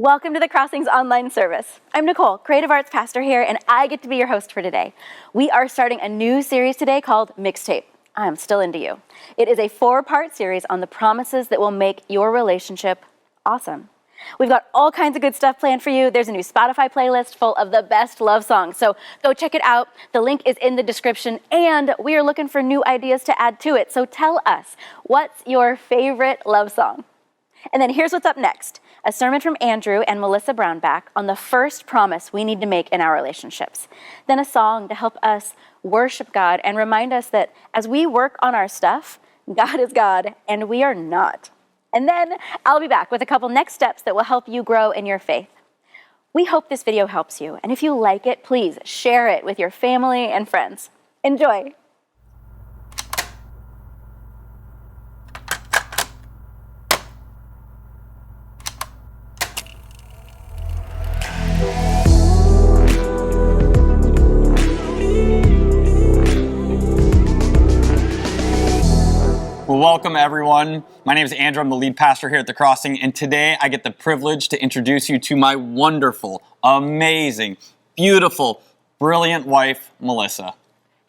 Welcome to the Crossings online service. I'm Nicole, creative arts pastor here, and I get to be your host for today. We are starting a new series today called Mixtape. I'm still into you. It is a 4-part series on the promises that will make your relationship awesome. We've got all kinds of good stuff planned for you. There's a new Spotify playlist full of the best love songs, so go check it out. The link is in the description, and we are looking for new ideas to add to it. So tell us, what's your favorite love song? And then here's what's up next. A sermon from Andrew and Melissa Brownback on the first promise we need to make in our relationships. Then a song to help us worship God and remind us that as we work on our stuff, God is God and we are not. And then I'll be back with a couple next steps that will help you grow in your faith. We hope this video helps you, and if you like it, please share it with your family and friends. Enjoy. Well, welcome everyone. My name is Andrew. I'm the lead pastor here at The Crossing, and today I get the privilege to introduce you to my wonderful, amazing, beautiful, brilliant wife, Melissa.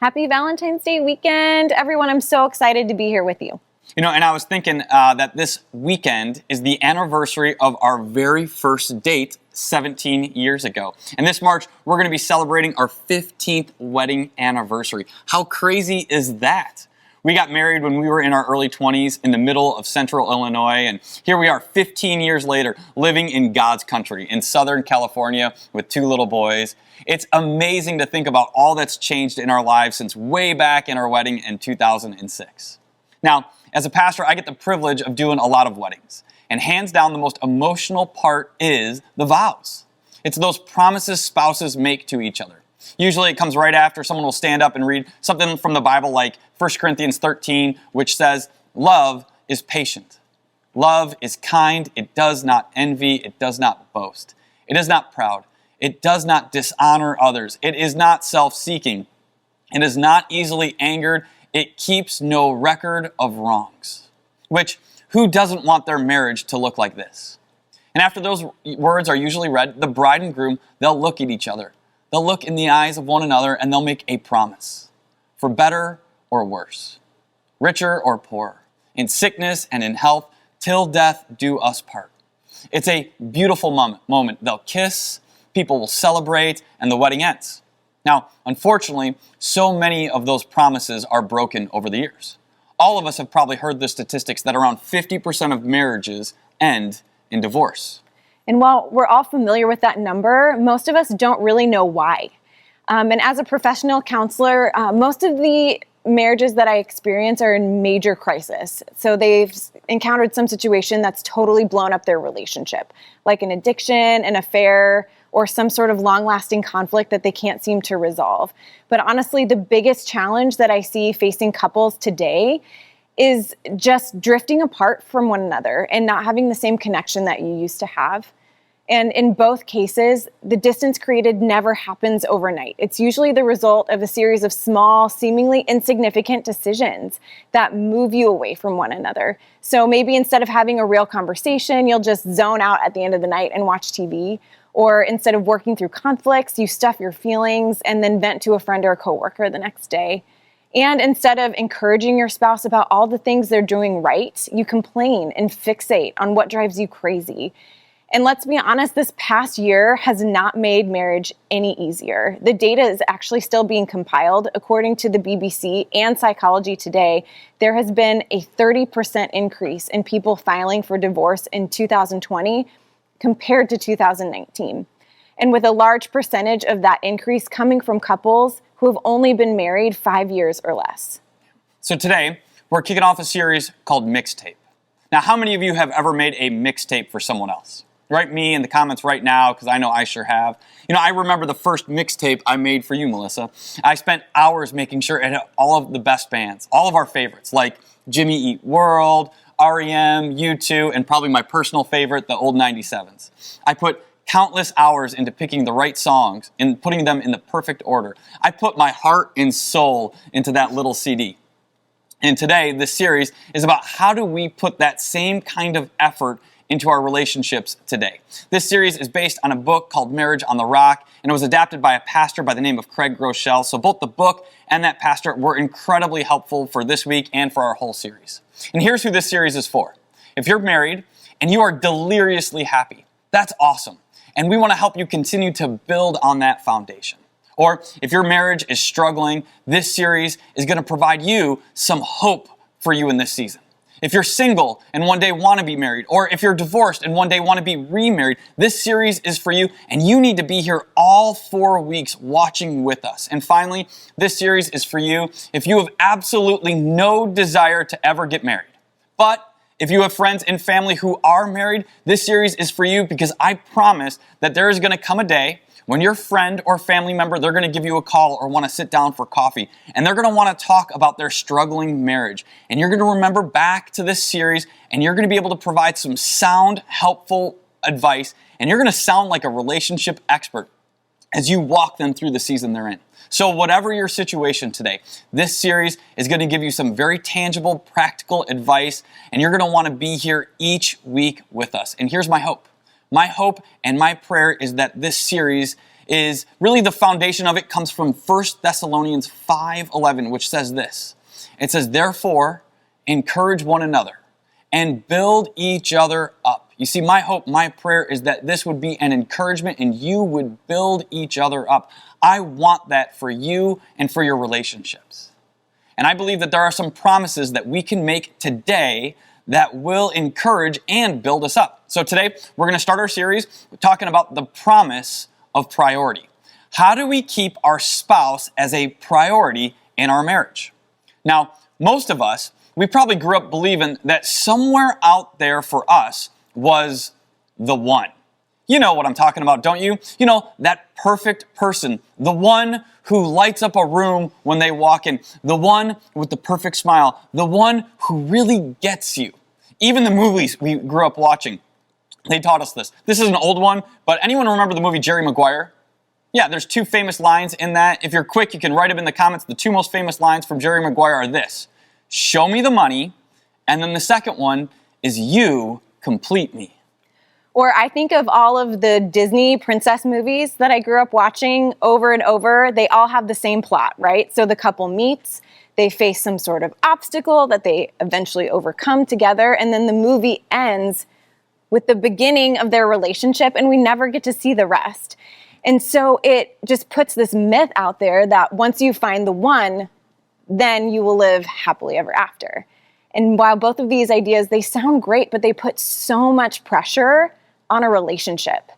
Happy Valentine's Day weekend, everyone. I'm so excited to be here with you. You know, and I was thinking that this weekend is the anniversary of our very first date 17 years ago. And this March, we're going to be celebrating our 15th wedding anniversary. How crazy is that? We got married when we were in our early 20s in the middle of central Illinois, and here we are 15 years later living in God's country in Southern California with 2 little boys. It's amazing to think about all that's changed in our lives since way back in our wedding in 2006. Now, as a pastor, I get the privilege of doing a lot of weddings, and hands down the most emotional part is the vows. It's those promises spouses make to each other. Usually it comes right after someone will stand up and read something from the Bible like 1 Corinthians 13, which says, love is patient. Love is kind. It does not envy. It does not boast. It is not proud. It does not dishonor others. It is not self-seeking. It is not easily angered. It keeps no record of wrongs. Which, who doesn't want their marriage to look like this? And after those words are usually read, the bride and groom, they'll look at each other. They'll look in the eyes of one another and they'll make a promise. For better or worse, richer or poorer, in sickness and in health, till death do us part. It's a beautiful moment. They'll kiss, people will celebrate, and the wedding ends. Now, unfortunately, so many of those promises are broken over the years. All of us have probably heard the statistics that around 50% of marriages end in divorce. And while we're all familiar with that number, most of us don't really know why. And as a professional counselor, most of the marriages that I experience are in major crisis. So they've encountered some situation that's totally blown up their relationship, like an addiction, an affair, or some sort of long-lasting conflict that they can't seem to resolve. But honestly, the biggest challenge that I see facing couples today is just drifting apart from one another and not having the same connection that you used to have. And in both cases, the distance created never happens overnight. It's usually the result of a series of small, seemingly insignificant decisions that move you away from one another. So maybe instead of having a real conversation, you'll just zone out at the end of the night and watch TV. Or instead of working through conflicts, you stuff your feelings and then vent to a friend or a coworker the next day. And instead of encouraging your spouse about all the things they're doing right, you complain and fixate on what drives you crazy. And let's be honest, this past year has not made marriage any easier. The data is actually still being compiled. According to the BBC and Psychology Today, there has been a 30% increase in people filing for divorce in 2020 compared to 2019. And with a large percentage of that increase coming from couples who have only been married 5 years or less. So today, we're kicking off a series called Mixtape. Now, how many of you have ever made a mixtape for someone else? Write me in the comments right now, because I know I sure have. You know, I remember the first mixtape I made for you, Melissa. I spent hours making sure it had all of the best bands, all of our favorites, like Jimmy Eat World, REM, U2, and probably my personal favorite, the old 97s. I put countless hours into picking the right songs and putting them in the perfect order. I put my heart and soul into that little CD. And today, this series is about how do we put that same kind of effort into our relationships today. This series is based on a book called Marriage on the Rock, and it was adapted by a pastor by the name of Craig Groeschel. So both the book and that pastor were incredibly helpful for this week and for our whole series. And here's who this series is for. If you're married and you are deliriously happy, that's awesome. And we want to help you continue to build on that foundation. Or if your marriage is struggling, this series is going to provide you some hope for you in this season. If you're single and one day want to be married, or if you're divorced and one day want to be remarried, this series is for you, and you need to be here all 4 weeks watching with us. And finally, this series is for you if you have absolutely no desire to ever get married. But if you have friends and family who are married, this series is for you, because I promise that there is going to come a day when your friend or family member, they're going to give you a call or want to sit down for coffee, and they're going to want to talk about their struggling marriage. And you're going to remember back to this series, and you're going to be able to provide some sound, helpful advice, and you're going to sound like a relationship expert as you walk them through the season they're in. So whatever your situation today, this series is going to give you some very tangible, practical advice, and you're going to want to be here each week with us. And here's my hope. My hope and my prayer is that this series is really, the foundation of it comes from 1 Thessalonians 5:11, which says this. It says, "Therefore, encourage one another and build each other up." You see, my hope, my prayer is that this would be an encouragement and you would build each other up. I want that for you and for your relationships. And I believe that there are some promises that we can make today that will encourage and build us up. So today, we're going to start our series talking about the promise of priority. How do we keep our spouse as a priority in our marriage? Now, most of us, we probably grew up believing that somewhere out there for us was the one. You know what I'm talking about, don't you? You know, that perfect person, the one who lights up a room when they walk in, the one with the perfect smile, the one who really gets you. Even the movies we grew up watching, they taught us this. This is an old one, but anyone remember the movie Jerry Maguire? Yeah, there's 2 famous lines in that. If you're quick, you can write them in the comments. The 2 most famous lines from Jerry Maguire are this: "Show me the money," and then the second one is "You complete me." Or I think of all of the Disney princess movies that I grew up watching over and over. They all have the same plot, right? So the couple meets, they face some sort of obstacle that they eventually overcome together, and then the movie ends with the beginning of their relationship, and we never get to see the rest. And so it just puts this myth out there that once you find the one, then you will live happily ever after. And while both of these ideas, they sound great, but they put so much pressure on a relationship.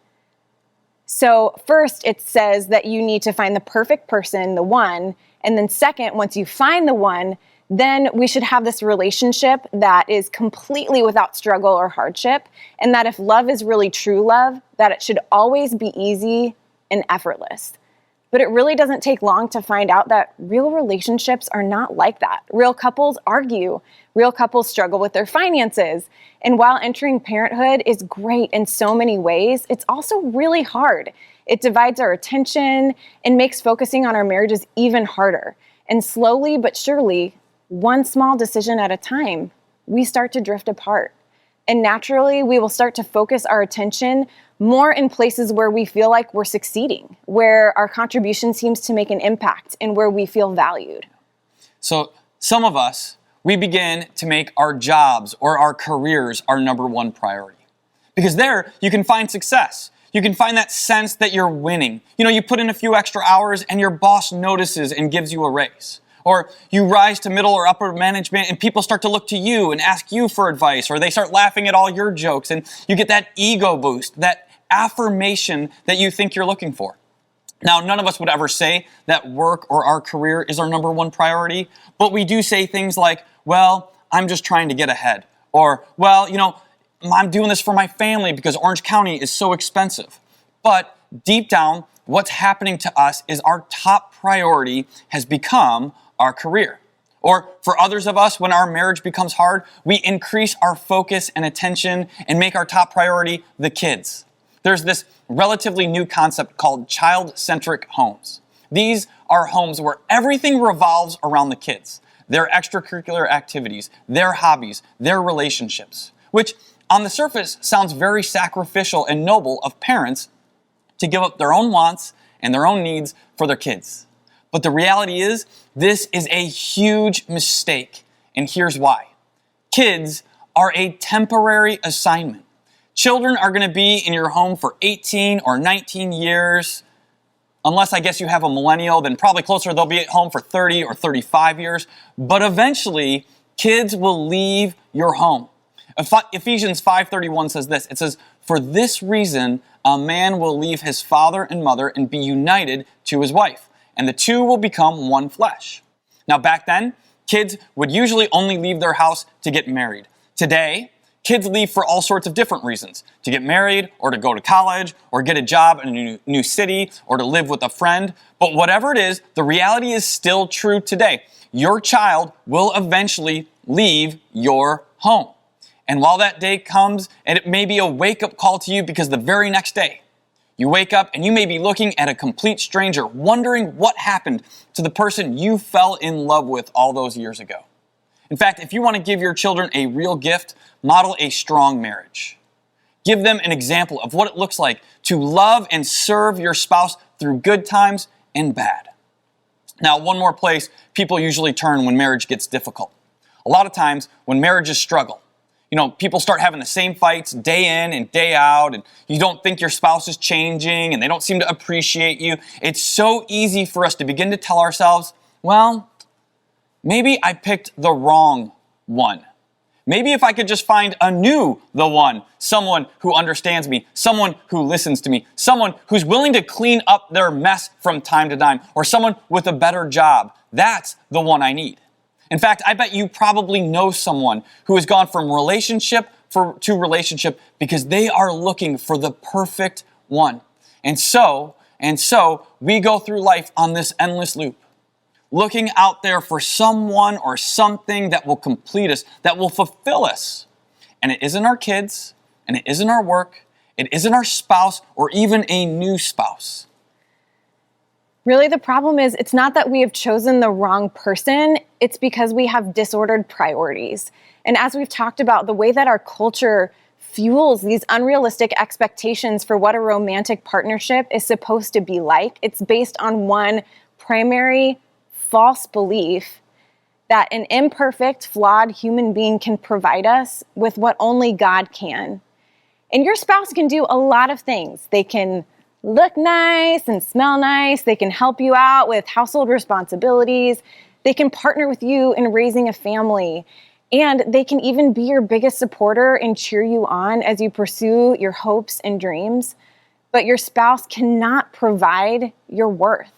So first, it says that you need to find the perfect person, the one. And then second, once you find the one, then we should have this relationship that is completely without struggle or hardship. And that if love is really true love, that it should always be easy and effortless. But it really doesn't take long to find out that real relationships are not like that. Real couples argue. Real couples struggle with their finances. And while entering parenthood is great in so many ways, it's also really hard. It divides our attention and makes focusing on our marriages even harder. And slowly but surely, one small decision at a time, we start to drift apart. And naturally, we will start to focus our attention more in places where we feel like we're succeeding, where our contribution seems to make an impact, and where we feel valued. So some of us, we begin to make our jobs or our careers our number one priority. Because there, you can find success. You can find that sense that you're winning. You know, you put in a few extra hours and your boss notices and gives you a raise. Or you rise to middle or upper management and people start to look to you and ask you for advice, or they start laughing at all your jokes and you get that ego boost, that affirmation that you think you're looking for. Now, none of us would ever say that work or our career is our number one priority, but we do say things like, well, I'm just trying to get ahead. Or, well, you know, I'm doing this for my family because Orange County is so expensive. But deep down, what's happening to us is our top priority has become our career. Or for others of us, when our marriage becomes hard, we increase our focus and attention and make our top priority the kids. There's this relatively new concept called Childcentric Homes. These are homes where everything revolves around the kids, their extracurricular activities, their hobbies, their relationships, which on the surface sounds very sacrificial and noble of parents to give up their own wants and their own needs for their kids. But the reality is, this is a huge mistake, and here's why. Kids are a temporary assignment. Children are going to be in your home for 18 or 19 years. Unless I guess you have a millennial, then probably closer they'll be at home for 30 or 35 years. But eventually, kids will leave your home. Ephesians 5:31 says this. It says, "For this reason, a man will leave his father and mother and be united to his wife, and the two will become one flesh." Now back then, kids would usually only leave their house to get married. Today, kids leave for all sorts of different reasons. To get married, or to go to college, or get a job in a new city, or to live with a friend. But whatever it is, the reality is still true today. Your child will eventually leave your home. And while that day comes, and it may be a wake-up call to you because the very next day, you wake up and you may be looking at a complete stranger, wondering what happened to the person you fell in love with all those years ago. In fact, if you want to give your children a real gift, model a strong marriage. Give them an example of what it looks like to love and serve your spouse through good times and bad. Now, one more place people usually turn when marriage gets difficult. A lot of times when marriages struggle, people start having the same fights day in and day out, and you don't think your spouse is changing, and they don't seem to appreciate you. It's so easy for us to begin to tell ourselves, well, maybe I picked the wrong one. Maybe if I could just find the one, someone who understands me, someone who listens to me, someone who's willing to clean up their mess from time to time, or someone with a better job, that's the one I need. In fact, I bet you probably know someone who has gone from relationship to relationship because they are looking for the perfect one. And so we go through life on this endless loop, looking out there for someone or something that will complete us, that will fulfill us. And it isn't our kids, and it isn't our work, it isn't our spouse, or even a new spouse. Really, the problem is it's not that we have chosen the wrong person, it's because we have disordered priorities. And as we've talked about, the way that our culture fuels these unrealistic expectations for what a romantic partnership is supposed to be like, it's based on one primary false belief that an imperfect, flawed human being can provide us with what only God can. And your spouse can do a lot of things. They can look nice and smell nice. They can help you out with household responsibilities. They can partner with you in raising a family. And they can even be your biggest supporter and cheer you on as you pursue your hopes and dreams. But your spouse cannot provide your worth.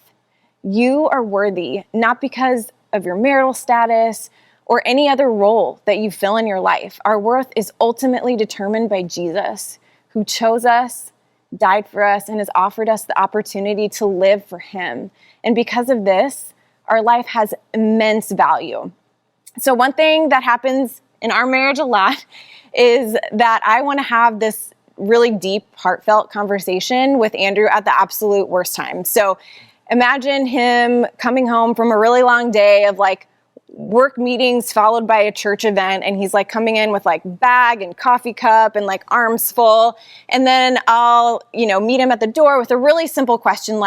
You are worthy, not because of your marital status or any other role that you fill in your life. Our worth is ultimately determined by Jesus, who chose us, died for us, and has offered us the opportunity to live for him. And because of this, our life has immense value. So one thing that happens in our marriage a lot is that I want to have this really deep, heartfelt conversation with Andrew at the absolute worst time. So imagine him coming home from a really long day of work meetings followed by a church event, and he's coming in with bag and coffee cup and arms full. And then I'll, meet him at the door with a really simple question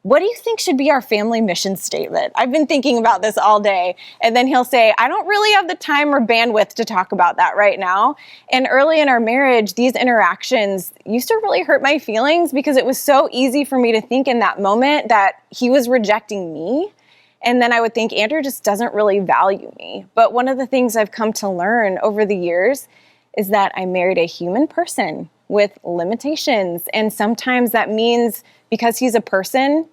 what do you think should be our family mission statement? I've been thinking about this all day. And then he'll say, I don't really have the time or bandwidth to talk about that right now. And early in our marriage, these interactions used to really hurt my feelings because it was so easy for me to think in that moment that he was rejecting me. And then I would think Andrew just doesn't really value me. But one of the things I've come to learn over the years is that I married a human person with limitations. And sometimes that means because he's a person,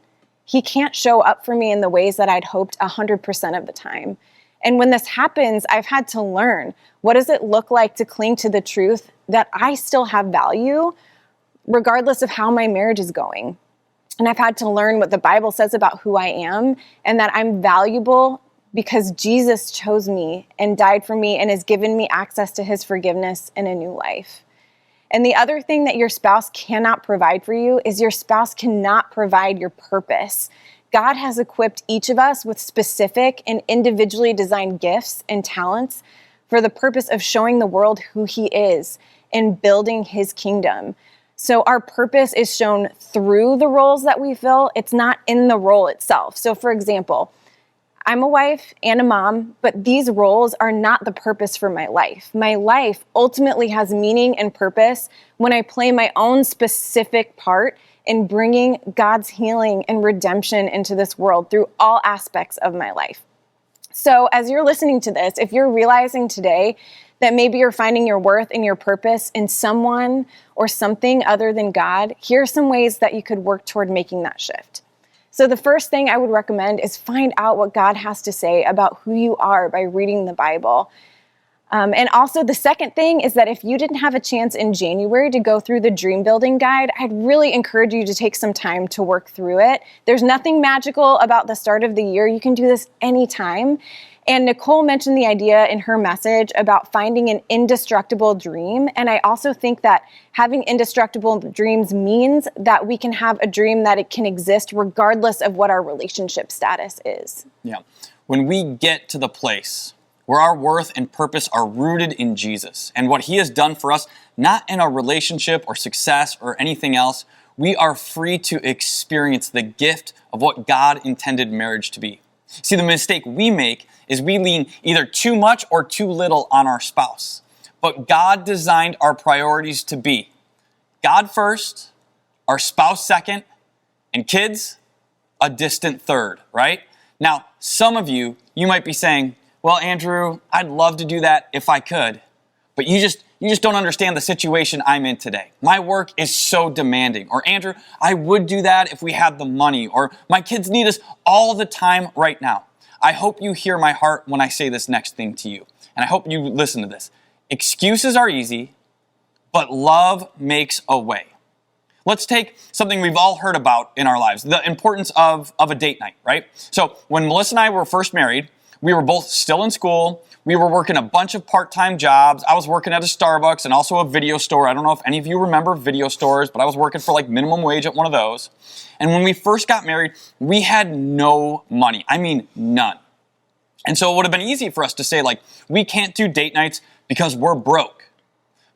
he can't show up for me in the ways that I'd hoped 100% of the time. And when this happens, I've had to learn, what does it look like to cling to the truth that I still have value, regardless of how my marriage is going? And I've had to learn what the Bible says about who I am, and that I'm valuable because Jesus chose me and died for me and has given me access to his forgiveness and a new life. And the other thing that your spouse cannot provide for you is your spouse cannot provide your purpose. God has equipped each of us with specific and individually designed gifts and talents for the purpose of showing the world who he is and building his kingdom. So our purpose is shown through the roles that we fill. It's not in the role itself. So for example, I'm a wife and a mom, but these roles are not the purpose for my life. My life ultimately has meaning and purpose when I play my own specific part in bringing God's healing and redemption into this world through all aspects of my life. So as you're listening to this, if you're realizing today that maybe you're finding your worth and your purpose in someone or something other than God, here are some ways that you could work toward making that shift. So the first thing I would recommend is find out what God has to say about who you are by reading the Bible. And also the second thing is that if you didn't have a chance in January to go through the Dream Building Guide, I'd really encourage you to take some time to work through it. There's nothing magical about the start of the year. You can do this anytime. And Nicole mentioned the idea in her message about finding an indestructible dream. And I also think that having indestructible dreams means that we can have a dream that it can exist regardless of what our relationship status is. Yeah. When we get to the place where our worth and purpose are rooted in Jesus and what he has done for us, not in a relationship or success or anything else, we are free to experience the gift of what God intended marriage to be. See, the mistake we make is we lean either too much or too little on our spouse. But God designed our priorities to be God first, our spouse second, and kids a distant third, right? Now, some of you might be saying, well, Andrew, I'd love to do that if I could, but you just don't understand the situation I'm in today. My work is so demanding. Or Andrew, I would do that if we had the money. Or my kids need us all the time right now. I hope you hear my heart when I say this next thing to you. And I hope you listen to this. Excuses are easy, but love makes a way. Let's take something we've all heard about in our lives, the importance of a date night, right? So when Melissa and I were first married, we were both still in school. We were working a bunch of part-time jobs. I was working at a Starbucks and also a video store. I don't know if any of you remember video stores, but I was working for like minimum wage at one of those. And when we first got married, we had no money. I mean, none. And so it would have been easy for us to say, like, we can't do date nights because we're broke.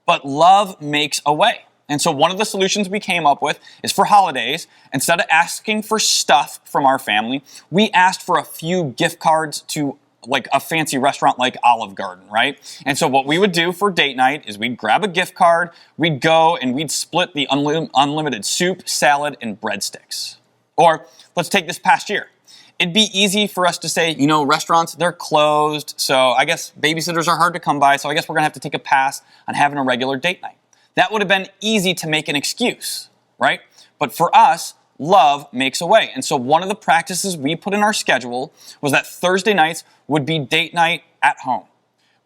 But love makes a way. And so one of the solutions we came up with is for holidays, instead of asking for stuff from our family, we asked for a few gift cards to like a fancy restaurant like Olive Garden, right? And so what we would do for date night is we'd grab a gift card, we'd go and we'd split the unlimited soup, salad, and breadsticks. Or let's take this past year. It'd be easy for us to say, you know, restaurants, they're closed, so I guess babysitters are hard to come by, so I guess we're gonna have to take a pass on having a regular date night. That would have been easy to make an excuse, right? But for us, love makes a way. And so one of the practices we put in our schedule was that Thursday nights would be date night at home.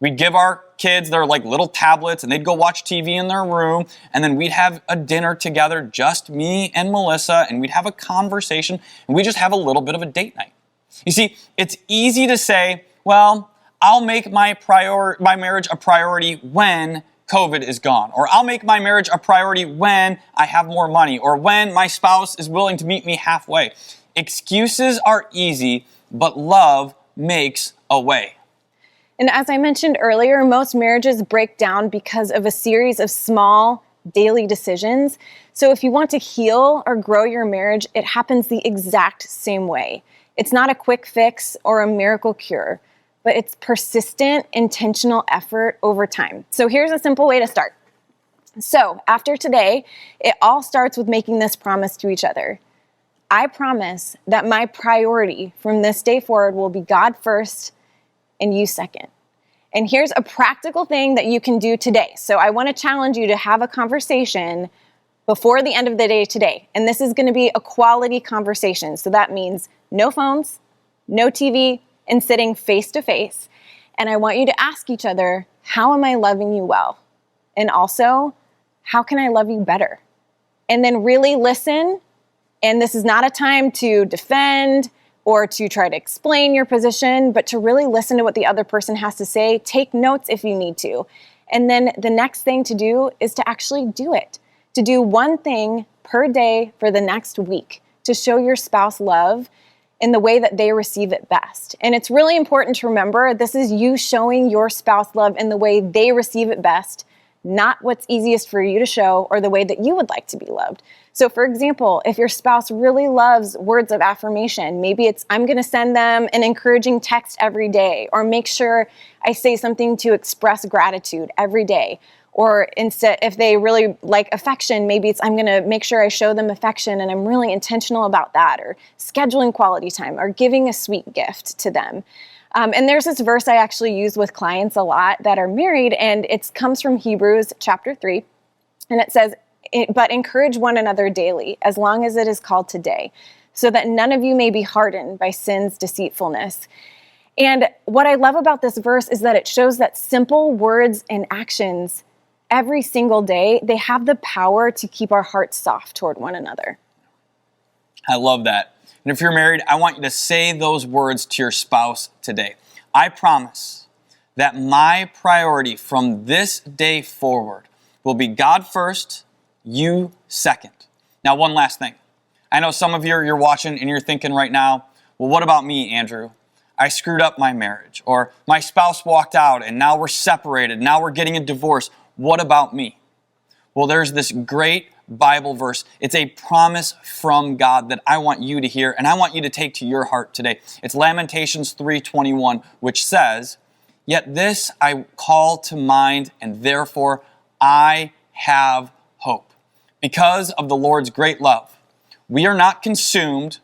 We'd give our kids their like little tablets and they'd go watch TV in their room, and then we'd have a dinner together, just me and Melissa, and we'd have a conversation, and we just have a little bit of a date night. You see, it's easy to say, well, I'll make my marriage a priority when COVID is gone, or I'll make my marriage a priority when I have more money, or when my spouse is willing to meet me halfway. Excuses are easy, but love makes a way. And as I mentioned earlier, most marriages break down because of a series of small daily decisions. So if you want to heal or grow your marriage, it happens the exact same way. It's not a quick fix or a miracle cure, but it's persistent, intentional effort over time. So here's a simple way to start. So after today, it all starts with making this promise to each other. I promise that my priority from this day forward will be God first and you second. And here's a practical thing that you can do today. So I want to challenge you to have a conversation before the end of the day today. And this is going to be a quality conversation. So that means no phones, no TV, and sitting face to face. And I want you to ask each other, how am I loving you well? And also, how can I love you better? And then really listen. And this is not a time to defend or to try to explain your position, but to really listen to what the other person has to say. Take notes if you need to. And then the next thing to do is to actually do it. To do one thing per day for the next week to show your spouse love. in the way that they receive it best. And it's really important to remember this is you showing your spouse love in the way they receive it best, not what's easiest for you to show or the way that you would like to be loved. So for example, if your spouse really loves words of affirmation, maybe it's I'm going to send them an encouraging text every day, or make sure I say something to express gratitude every day. Or instead, if they really like affection, maybe it's I'm going to make sure I show them affection and I'm really intentional about that, or scheduling quality time, or giving a sweet gift to them. And there's this verse I actually use with clients a lot that are married, and it comes from Hebrews chapter 3, and it says, "But encourage one another daily, as long as it is called today, so that none of you may be hardened by sin's deceitfulness." And what I love about this verse is that it shows that simple words and actions every single day, they have the power to keep our hearts soft toward one another. I love that. And if you're married, I want you to say those words to your spouse today. I promise that my priority from this day forward will be God first, you second. Now, one last thing. I know some of you, you're watching and you're thinking right now, well, what about me, Andrew? I screwed up my marriage, or my spouse walked out and now we're separated. Now we're getting a divorce. What about me? Well, there's this great Bible verse. It's a promise from God that I want you to hear and I want you to take to your heart today. It's Lamentations 3:21, which says, "Yet this I call to mind, and therefore I have hope. Because of the Lord's great love, we are not consumed,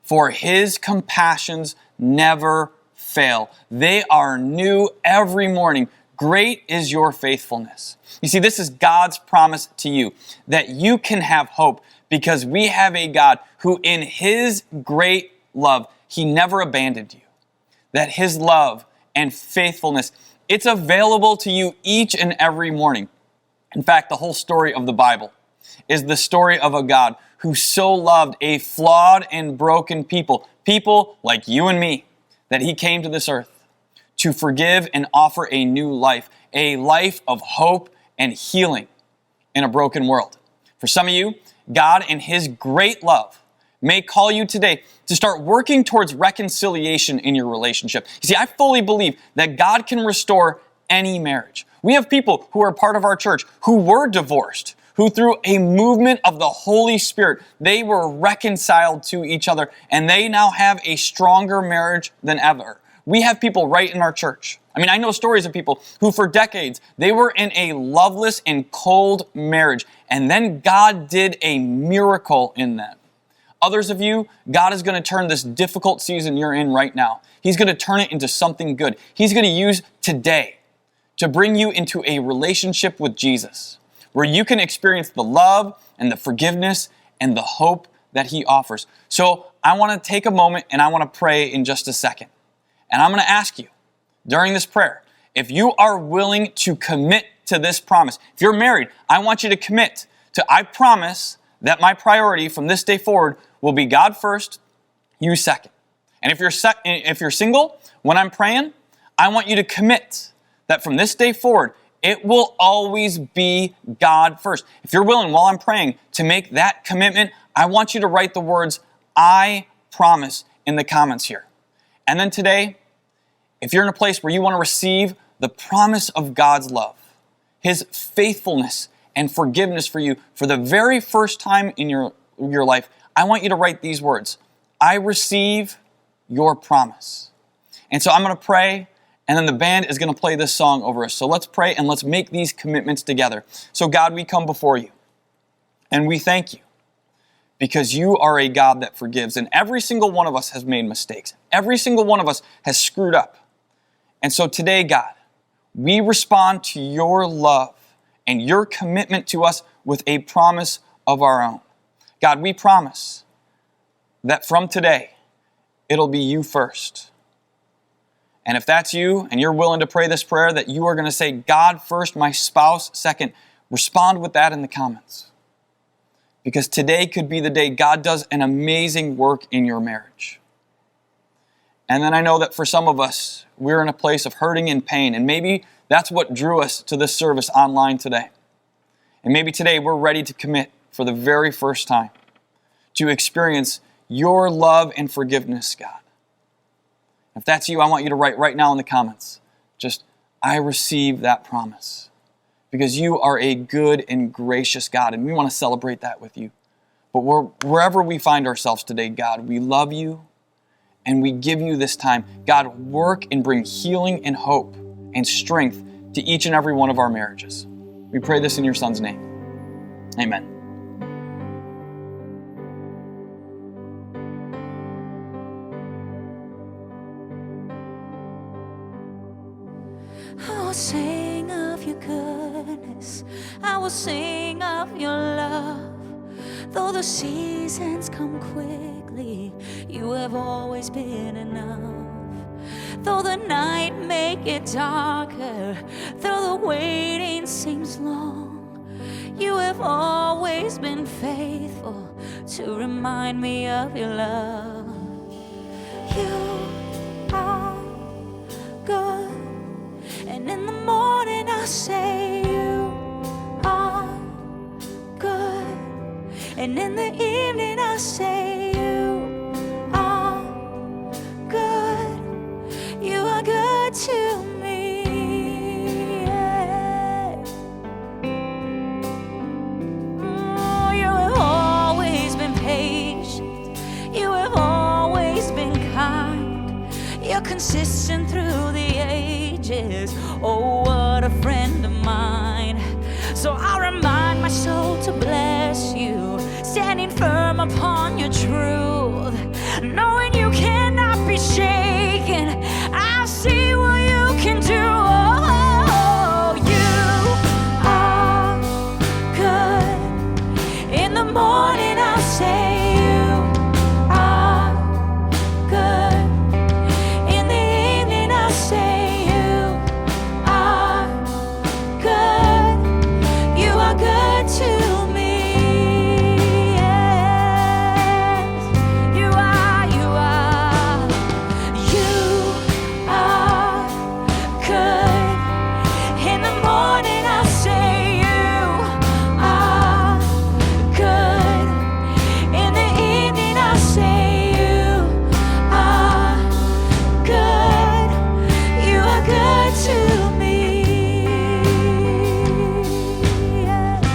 for his compassions never fail. They are new every morning. Great is your faithfulness." You see, this is God's promise to you, that you can have hope because we have a God who in his great love, he never abandoned you. That his love and faithfulness, it's available to you each and every morning. In fact, the whole story of the Bible is the story of a God who so loved a flawed and broken people like you and me, that he came to this earth to forgive and offer a new life, a life of hope and healing in a broken world. For some of you, God in his great love may call you today to start working towards reconciliation in your relationship. You see, I fully believe that God can restore any marriage. We have people who are part of our church who were divorced, who through a movement of the Holy Spirit, they were reconciled to each other and they now have a stronger marriage than ever. We have people right in our church. I know stories of people who for decades, they were in a loveless and cold marriage, and then God did a miracle in them. Others of you, God is going to turn this difficult season you're in right now. He's going to turn it into something good. He's going to use today to bring you into a relationship with Jesus, where you can experience the love and the forgiveness and the hope that he offers. So I want to take a moment and I want to pray in just a second. And I'm going to ask you during this prayer, if you are willing to commit to this promise. If you're married, I want you to commit to, I promise that my priority from this day forward will be God first, you second. And if you're single, when I'm praying, I want you to commit that from this day forward, it will always be God first. If you're willing, while I'm praying, to make that commitment, I want you to write the words, I promise, in the comments here. And then today, if you're in a place where you want to receive the promise of God's love, his faithfulness and forgiveness for you for the very first time in your life, I want you to write these words, I receive your promise. And so I'm going to pray, and then the band is going to play this song over us. So let's pray and let's make these commitments together. So God, we come before you, and we thank you because you are a God that forgives, and every single one of us has made mistakes. Every single one of us has screwed up. And so today, God, we respond to your love and your commitment to us with a promise of our own. God, we promise that from today, it'll be you first. And if that's you and you're willing to pray this prayer, that you are going to say, God first, my spouse second, respond with that in the comments. Because today could be the day God does an amazing work in your marriage. And then I know that for some of us, we're in a place of hurting and pain, and maybe that's what drew us to this service online today. And maybe today we're ready to commit for the very first time to experience your love and forgiveness, God. If that's you, I want you to write right now in the comments, just, I receive that promise. Because you are a good and gracious God, and we want to celebrate that with you. But wherever we find ourselves today, God, we love you, and we give you this time. God, work and bring healing and hope and strength to each and every one of our marriages. We pray this in your Son's name. Amen. I will sing of your goodness, I will sing of your love. Though the seasons come quickly, you have always been enough. Though the night may get darker, though the waiting seems long, you have always been faithful to remind me of your love. You are good, and in the morning I say you are good, and in the evening I say you are good. You are good to me. Yeah. You have always been patient. You have always been kind. You're consistent through the ages. Oh, what a friend of mine. So I'll remind my soul to bless you, standing firm upon your truth, knowing you cannot be shaken. I'll see what you can do. Oh, you are good. In the morning I'll say you are good. In the evening I'll say you are good. You are good to me. Yes, you are, you are. You are good. In the morning I'll say you are good. In the evening I'll say you are good. You are good to me. Yes.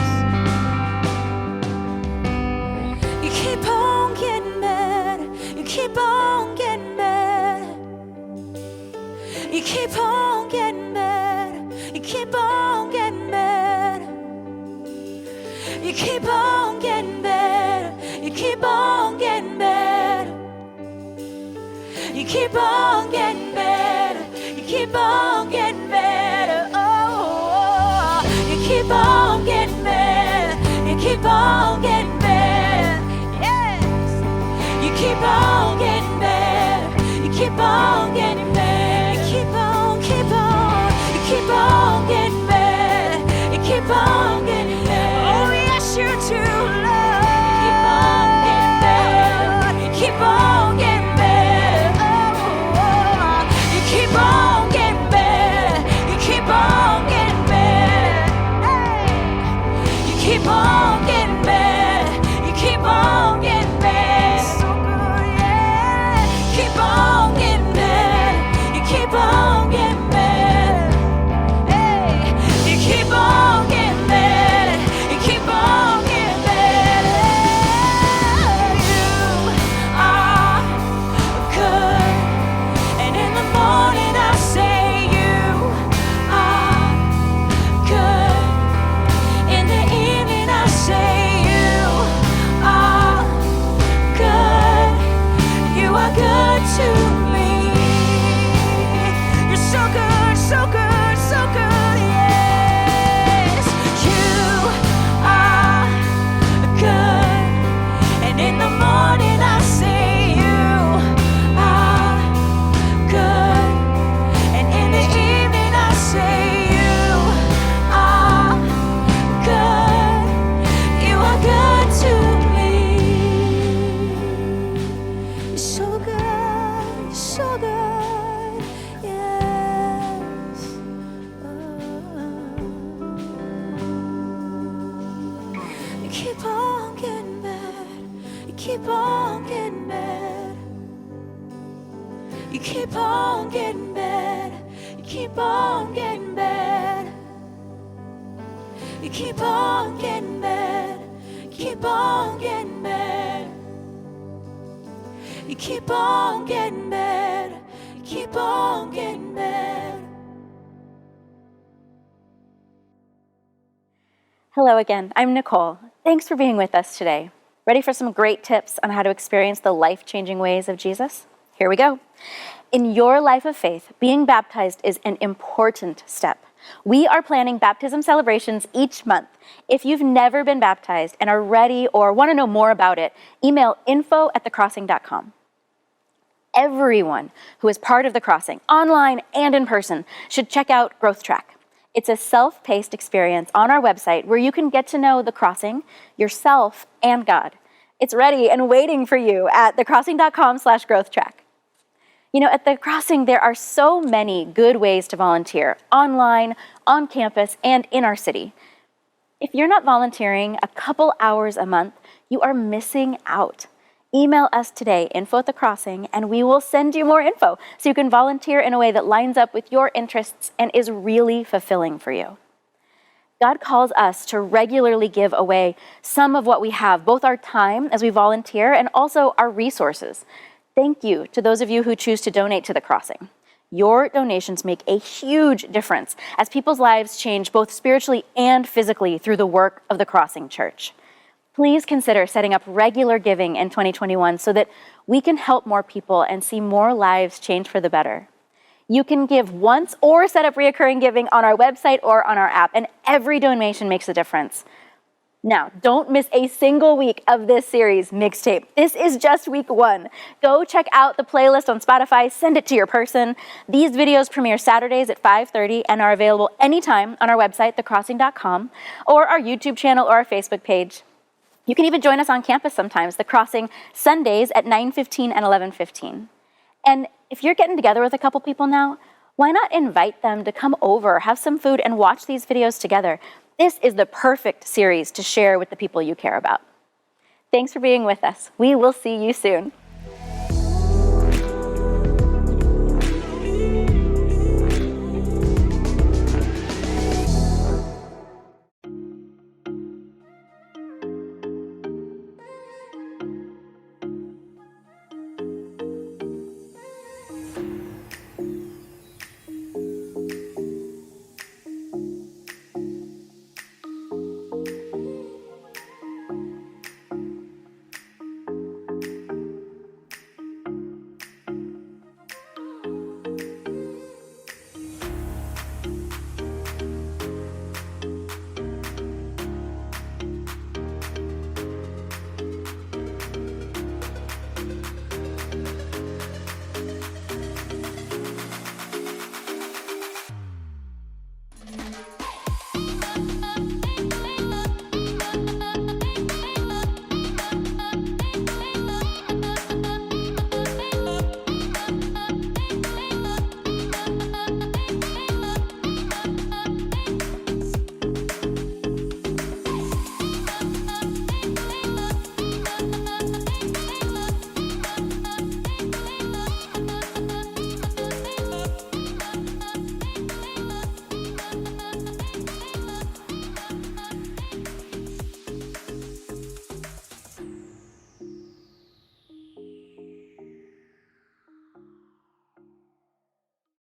You keep on getting better. You keep on getting better. You keep on getting better. You keep on getting better. You keep on getting better. You keep on getting better. You keep on getting better. You keep on getting better. Oh, you keep on getting better. You keep on getting better. Yes. You keep on getting better. You keep on getting better. You keep on, keep on. You keep on getting better. You keep on getting better. Oh, yes, you do, Lord. You keep on getting better. You keep on getting better. Oh, you keep on getting better. You keep on getting better. Hey. You keep on getting better. You keep on getting better. So good, yeah. keep on getting better. You keep on getting better. You keep on getting better. You keep on getting better. Keep on getting better. You keep on getting better. You keep on getting better. Hello again, I'm Nicole. Thanks for being with us today. Ready for some great tips on how to experience the life-changing ways of Jesus? Here we go. In your life of faith, being baptized is an important step. We are planning baptism celebrations each month. If you've never been baptized and are ready or want to know more about it, email info@thecrossing.com. Everyone who is part of The Crossing, online and in person, should check out Growth Track. It's a self-paced experience on our website where you can get to know The Crossing, yourself, and God. It's ready and waiting for you at thecrossing.com/growthtrack. You know, at The Crossing, there are so many good ways to volunteer, online, on campus, and in our city. If you're not volunteering a couple hours a month, you are missing out. Email us today, info@thecrossing, and we will send you more info so you can volunteer in a way that lines up with your interests and is really fulfilling for you. God calls us to regularly give away some of what we have, both our time as we volunteer and also our resources. Thank you to those of you who choose to donate to The Crossing. Your donations make a huge difference as people's lives change both spiritually and physically through the work of The Crossing Church. Please consider setting up regular giving in 2021 so that we can help more people and see more lives change for the better. You can give once or set up recurring giving on our website or on our app, and every donation makes a difference. Now, don't miss a single week of this series, Mixtape. This is just week 1. Go check out the playlist on Spotify, send it to your person. These videos premiere Saturdays at 5:30 and are available anytime on our website, thecrossing.com, or our YouTube channel or our Facebook page. You can even join us on campus sometimes, The Crossing, Sundays at 9:15 and 11:15. And if you're getting together with a couple people now, why not invite them to come over, have some food, and watch these videos together? This is the perfect series to share with the people you care about. Thanks for being with us. We will see you soon.